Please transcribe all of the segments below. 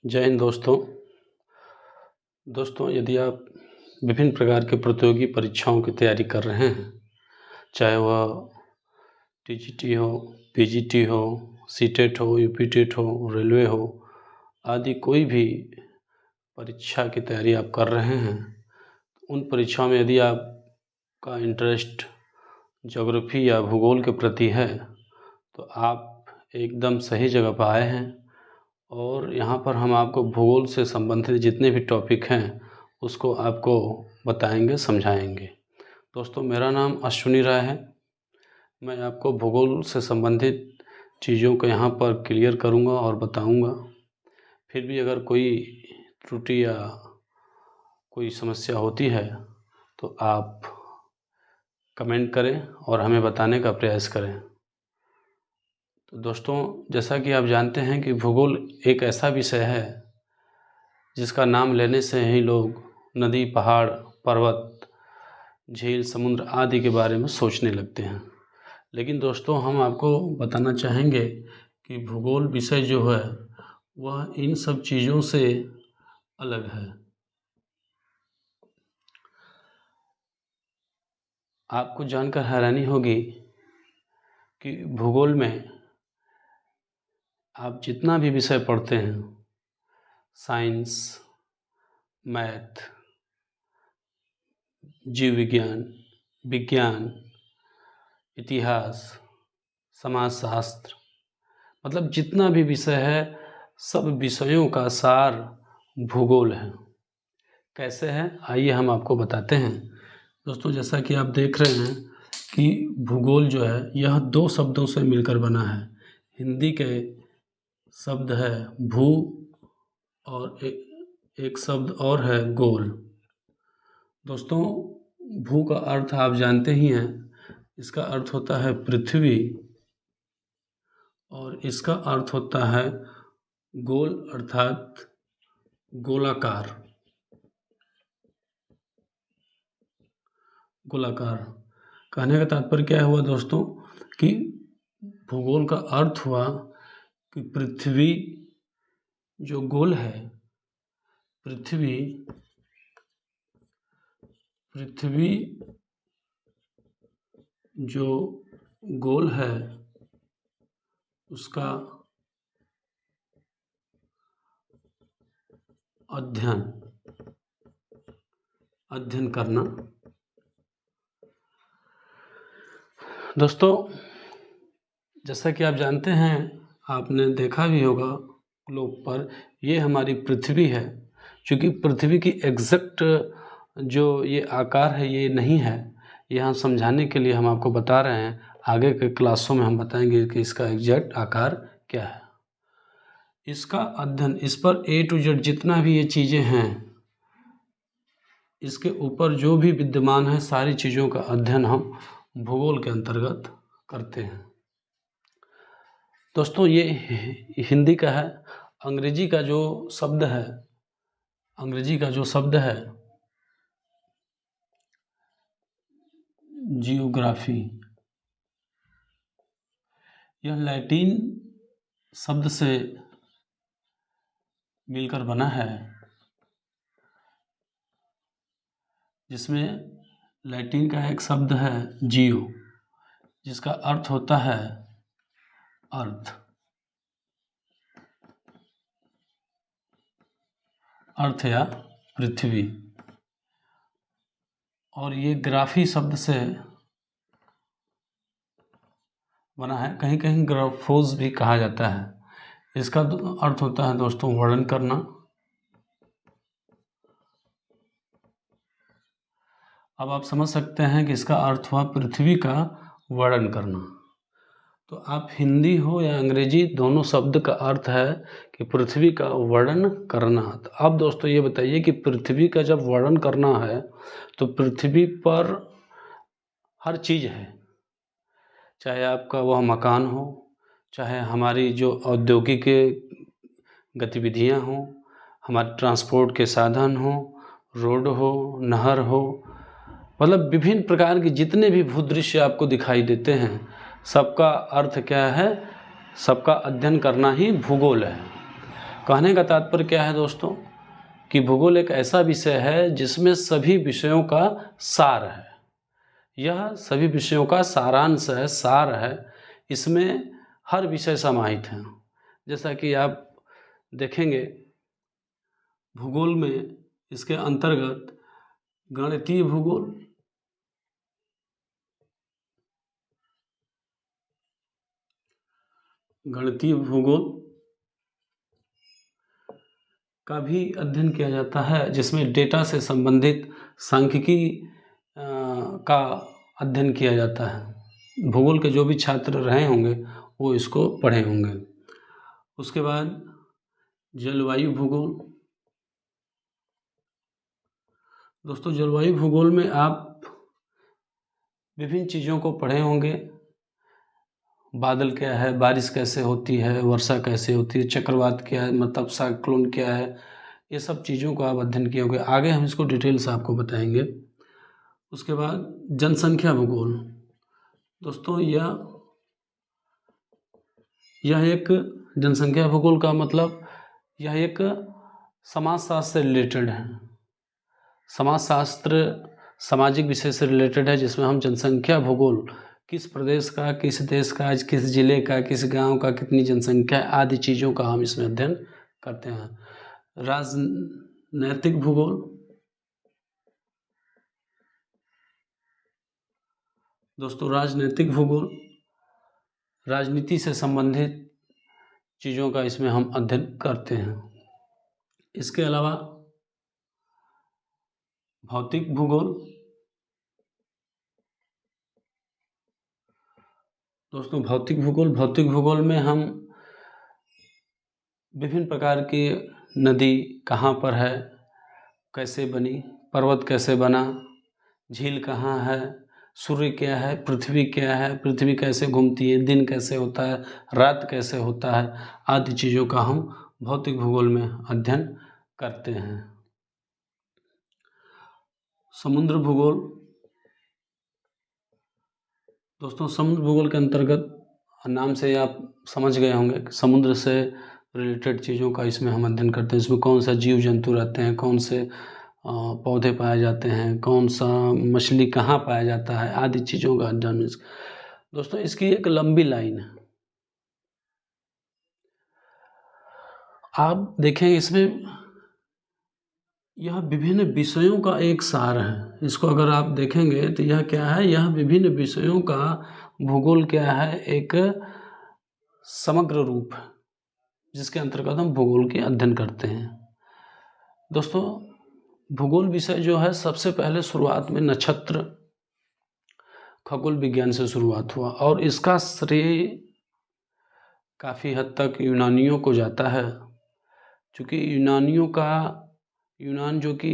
जय हिंद दोस्तों, यदि आप विभिन्न प्रकार के प्रतियोगी परीक्षाओं की तैयारी कर रहे हैं, चाहे वह टीजीटी हो, पीजीटी हो, सीटेट हो, यूपीटेट हो, रेलवे हो आदि कोई भी परीक्षा की तैयारी आप कर रहे हैं, उन परीक्षाओं में यदि आपका इंटरेस्ट ज्योग्राफी या भूगोल के प्रति है तो आप एकदम सही जगह पर आए हैं। और यहाँ पर हम आपको भूगोल से संबंधित जितने भी टॉपिक हैं उसको आपको बताएंगे, समझाएंगे। दोस्तों, मेरा नाम अश्विनी राय है। मैं आपको भूगोल से संबंधित चीज़ों को यहाँ पर क्लियर करूँगा और बताऊँगा। फिर भी अगर कोई त्रुटि या कोई समस्या होती है तो आप कमेंट करें और हमें बताने का प्रयास करें। तो दोस्तों, जैसा कि आप जानते हैं कि भूगोल एक ऐसा विषय है जिसका नाम लेने से ही लोग नदी, पहाड़, पर्वत, झील, समुद्र आदि के बारे में सोचने लगते हैं। लेकिन दोस्तों, हम आपको बताना चाहेंगे कि भूगोल विषय जो है वह इन सब चीज़ों से अलग है। आपको जानकर हैरानी होगी कि भूगोल में आप जितना भी विषय पढ़ते हैं, साइंस, मैथ, जीव विज्ञान, विज्ञान, इतिहास, समाजशास्त्र, मतलब जितना भी विषय है, सब विषयों का सार भूगोल है। कैसे है, आइए हम आपको बताते हैं। दोस्तों, जैसा कि आप देख रहे हैं कि भूगोल जो है यह दो शब्दों से मिलकर बना है। हिंदी के शब्द है भू और एक शब्द और है गोल। दोस्तों, भू का अर्थ आप जानते ही हैं, इसका अर्थ होता है पृथ्वी और इसका अर्थ होता है गोल अर्थात गोलाकार। गोलाकार कहने का तात्पर्य क्या हुआ दोस्तों कि भूगोल का अर्थ हुआ कि पृथ्वी जो गोल है, पृथ्वी जो गोल है उसका अध्ययन करना। दोस्तों, जैसा कि आप जानते हैं, आपने देखा भी होगा ग्लोब पर, ये हमारी पृथ्वी है। क्योंकि पृथ्वी की एग्जैक्ट जो ये आकार है ये नहीं है, यहाँ समझाने के लिए हम आपको बता रहे हैं। आगे के क्लासों में हम बताएंगे कि इसका एग्जैक्ट आकार क्या है। इसका अध्ययन, इस पर A to Z जितना भी ये चीज़ें हैं, इसके ऊपर जो भी विद्यमान है, सारी चीज़ों का अध्ययन हम भूगोल के अंतर्गत करते हैं। दोस्तों, ये हिंदी का है। अंग्रेजी का जो शब्द है जियोग्राफी, यह लैटिन शब्द से मिलकर बना है, जिसमें लैटिन का एक शब्द है जियो, जिसका अर्थ होता है अर्थ या पृथ्वी। और ये ग्राफी शब्द से बना है, कहीं कहीं ग्राफोस भी कहा जाता है। इसका अर्थ होता है दोस्तों वर्णन करना। अब आप समझ सकते हैं कि इसका अर्थ हुआ पृथ्वी का वर्णन करना। तो आप हिंदी हो या अंग्रेजी, दोनों शब्द का अर्थ है कि पृथ्वी का वर्णन करना। तो अब दोस्तों ये बताइए कि पृथ्वी का जब वर्णन करना है तो पृथ्वी पर हर चीज़ है, चाहे आपका वह मकान हो, चाहे हमारी जो औद्योगिक गतिविधियां हों, हमारे ट्रांसपोर्ट के साधन हो, रोड हो, नहर हो, मतलब विभिन्न प्रकार के जितने भी भूदृश्य आपको दिखाई देते हैं, सबका अर्थ क्या है, सबका अध्ययन करना ही भूगोल है। कहने का तात्पर्य क्या है दोस्तों कि भूगोल एक ऐसा विषय है जिसमें सभी विषयों का सार है। यह सभी विषयों का सारांश है, सार है। इसमें हर विषय समाहित हैं। जैसा कि आप देखेंगे भूगोल में इसके अंतर्गत गणितीय भूगोल, का भी अध्ययन किया जाता है, जिसमें डेटा से संबंधित सांख्यिकी का अध्ययन किया जाता है। भूगोल के जो भी छात्र रहे होंगे वो इसको पढ़े होंगे। उसके बाद जलवायु भूगोल। दोस्तों जलवायु भूगोल में आप विभिन्न चीज़ों को पढ़े होंगे। बादल क्या है, बारिश कैसे होती है, वर्षा कैसे होती है, चक्रवात क्या है, मतलब साइक्लोन क्या है, ये सब चीज़ों को आप अध्ययन किए होंगे। आगे हम इसको डिटेल से आपको बताएंगे। उसके बाद जनसंख्या भूगोल। दोस्तों यह एक जनसंख्या भूगोल का मतलब यह एक समाजशास्त्र से रिलेटेड है। समाजशास्त्र सामाजिक विषय से रिलेटेड है, जिसमें हम जनसंख्या भूगोल किस प्रदेश का, किस देश का, किस जिले का, किस गांव का कितनी जनसंख्या आदि चीज़ों का हम इसमें अध्ययन करते हैं। राजनैतिक भूगोल। दोस्तों राजनैतिक भूगोल राजनीति से संबंधित चीज़ों का इसमें हम अध्ययन करते हैं। इसके अलावा भौतिक भूगोल। दोस्तों भौतिक भूगोल में हम विभिन्न प्रकार की नदी कहाँ पर है, कैसे बनी, पर्वत कैसे बना, झील कहाँ है, सूर्य क्या है, पृथ्वी कैसे घूमती है, दिन कैसे होता है, रात कैसे होता है आदि चीज़ों का हम भौतिक भूगोल में अध्ययन करते हैं। समुद्र भूगोल। दोस्तों समुद्र भूगोल के अंतर्गत नाम से आप समझ गए होंगे कि समुद्र से रिलेटेड चीज़ों का इसमें हम अध्ययन करते हैं। इसमें कौन सा जीव जंतु रहते हैं, कौन से पौधे पाए जाते हैं, कौन सा मछली कहाँ पाया जाता है आदि चीज़ों का अध्ययन। दोस्तों इसकी एक लंबी लाइन है। आप देखें इसमें यह विभिन्न विषयों का एक सार है। इसको अगर आप देखेंगे तो यह क्या है, यह विभिन्न विषयों का भूगोल क्या है, एक समग्र रूप है जिसके अंतर्गत हम भूगोल के अध्ययन करते हैं। दोस्तों भूगोल विषय जो है सबसे पहले शुरुआत में नक्षत्र खगोल विज्ञान से शुरुआत हुआ और इसका श्रेय काफ़ी हद तक यूनानियों को जाता है, क्योंकि यूनान जो कि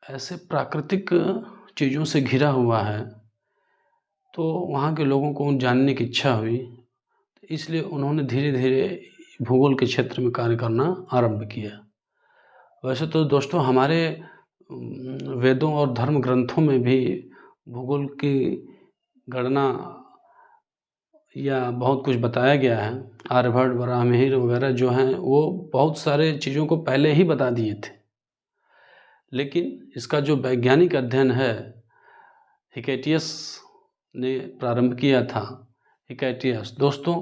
ऐसे प्राकृतिक चीज़ों से घिरा हुआ है, तो वहाँ के लोगों को जानने की इच्छा हुई, इसलिए उन्होंने धीरे धीरे भूगोल के क्षेत्र में कार्य करना आरंभ किया। वैसे तो दोस्तों हमारे वेदों और धर्म ग्रंथों में भी भूगोल की गणना या बहुत कुछ बताया गया है। आर्यभट्ट, वराहमिहिर वगैरह जो हैं वो बहुत सारे चीज़ों को पहले ही बता दिए थे, लेकिन इसका जो वैज्ञानिक अध्ययन है हिकेटियस ने प्रारंभ किया था। हिकेटियस दोस्तों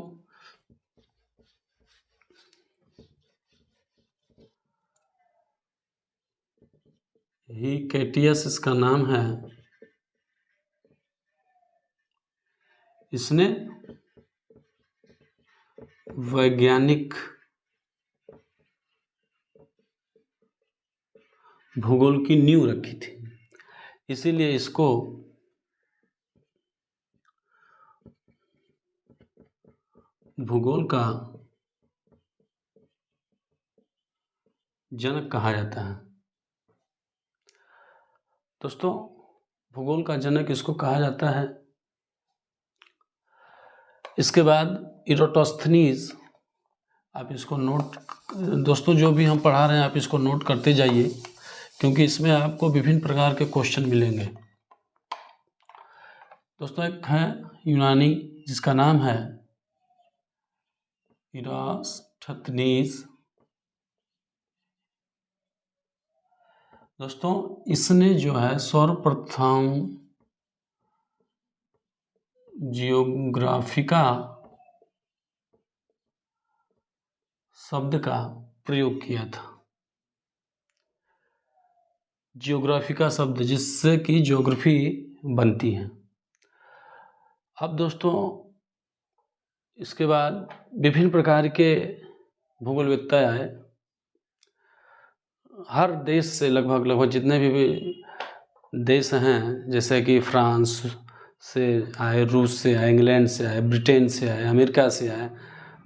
हिकेटियस इसका नाम है। इसने वैज्ञानिक भूगोल की नींव रखी थी, इसीलिए इसको भूगोल का जनक कहा जाता है। दोस्तों भूगोल का जनक इसको कहा जाता है। इसके बाद इरोटोस्थनीज, आप इसको नोट, दोस्तों जो भी हम पढ़ा रहे हैं आप इसको नोट करते जाइए, क्योंकि इसमें आपको विभिन्न प्रकार के क्वेश्चन मिलेंगे। दोस्तों एक है यूनानी जिसका नाम है इरास्टोथनीज। दोस्तों इसने जो है सर्वप्रथम जियोग्राफिका शब्द का प्रयोग किया था। जियोग्राफिका शब्द जिससे कि ज्योग्राफी बनती है। अब दोस्तों इसके बाद विभिन्न प्रकार के भूगोलवेत्ता आए। हर देश से लगभग जितने भी देश हैं, जैसे कि फ्रांस से आए, रूस से आए, इंग्लैंड से आए, ब्रिटेन से आए, अमेरिका से आए,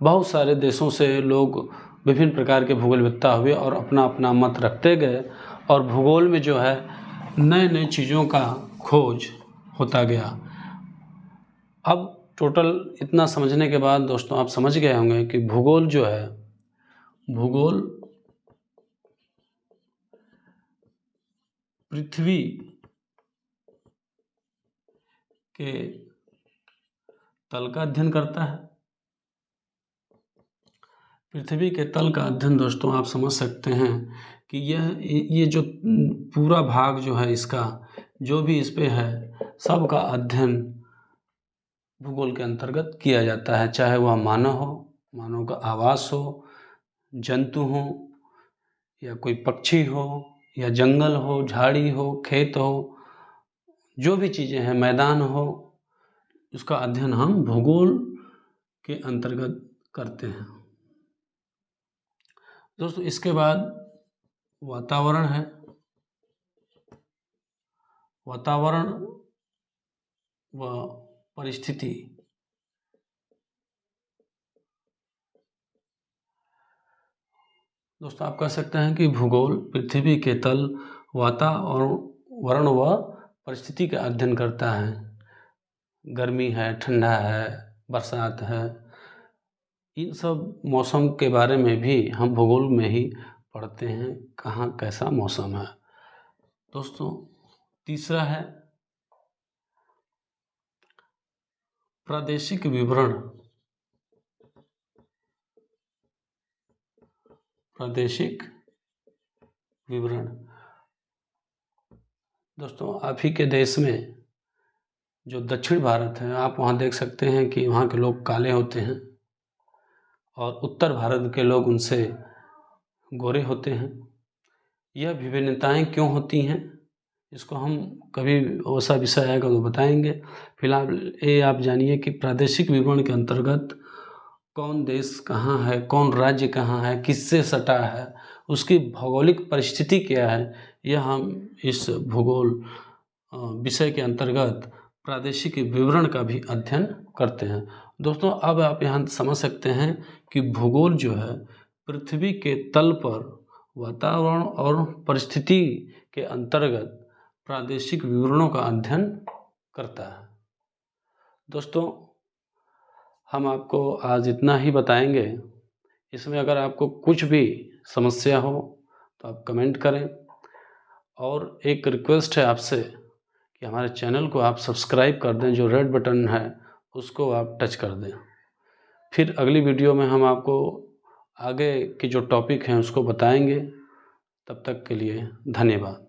बहुत सारे देशों से लोग विभिन्न प्रकार के भूगोलवेत्ता हुए और अपना अपना मत रखते गए और भूगोल में जो है नए नए चीज़ों का खोज होता गया। अब टोटल इतना समझने के बाद दोस्तों आप समझ गए होंगे कि भूगोल जो है, भूगोल पृथ्वी के तल का अध्ययन करता है। पृथ्वी के तल का अध्ययन दोस्तों आप समझ सकते हैं कि ये जो पूरा भाग जो है, इसका जो भी इस पे है, सब का अध्ययन भूगोल के अंतर्गत किया जाता है। चाहे वह मानव हो, मानव का आवास हो, जंतु हो, या कोई पक्षी हो, या जंगल हो, झाड़ी हो, खेत हो, जो भी चीज़ें हैं, मैदान हो, उसका अध्ययन हम भूगोल के अंतर्गत करते हैं। दोस्तों इसके बाद वातावरण है। वातावरण व परिस्थिति। दोस्तों आप कह सकते हैं कि भूगोल पृथ्वी के तल, वातावरण व परिस्थिति का अध्ययन करता है। गर्मी है, ठंडा है, बरसात है, इन सब मौसम के बारे में भी हम भूगोल में ही पढ़ते हैं, कहाँ कैसा मौसम है। दोस्तों तीसरा है प्रादेशिक विवरण। प्रादेशिक विवरण। दोस्तों आप ही के देश में जो दक्षिण भारत है, आप वहाँ देख सकते हैं कि वहाँ के लोग काले होते हैं और उत्तर भारत के लोग उनसे गोरे होते हैं। यह विभिन्नताएं क्यों होती हैं, इसको हम कभी वैसा विषय आएगा तो बताएंगे। फिलहाल ये आप जानिए कि प्रादेशिक विवरण के अंतर्गत कौन देश कहाँ है, कौन राज्य कहाँ है, किससे सटा है, उसकी भौगोलिक परिस्थिति क्या है, यह हम इस भूगोल विषय के अंतर्गत प्रादेशिक विवरण का भी अध्ययन करते हैं। दोस्तों अब आप यहाँ समझ सकते हैं कि भूगोल जो है पृथ्वी के तल पर वातावरण और परिस्थिति के अंतर्गत प्रादेशिक विवरणों का अध्ययन करता है। दोस्तों हम आपको आज इतना ही बताएंगे। इसमें अगर आपको कुछ भी समस्या हो तो आप कमेंट करें, और एक रिक्वेस्ट है आपसे कि हमारे चैनल को आप सब्सक्राइब कर दें, जो रेड बटन है उसको आप टच कर दें। फिर अगली वीडियो में हम आपको आगे के जो टॉपिक हैं उसको बताएंगे। तब तक के लिए धन्यवाद।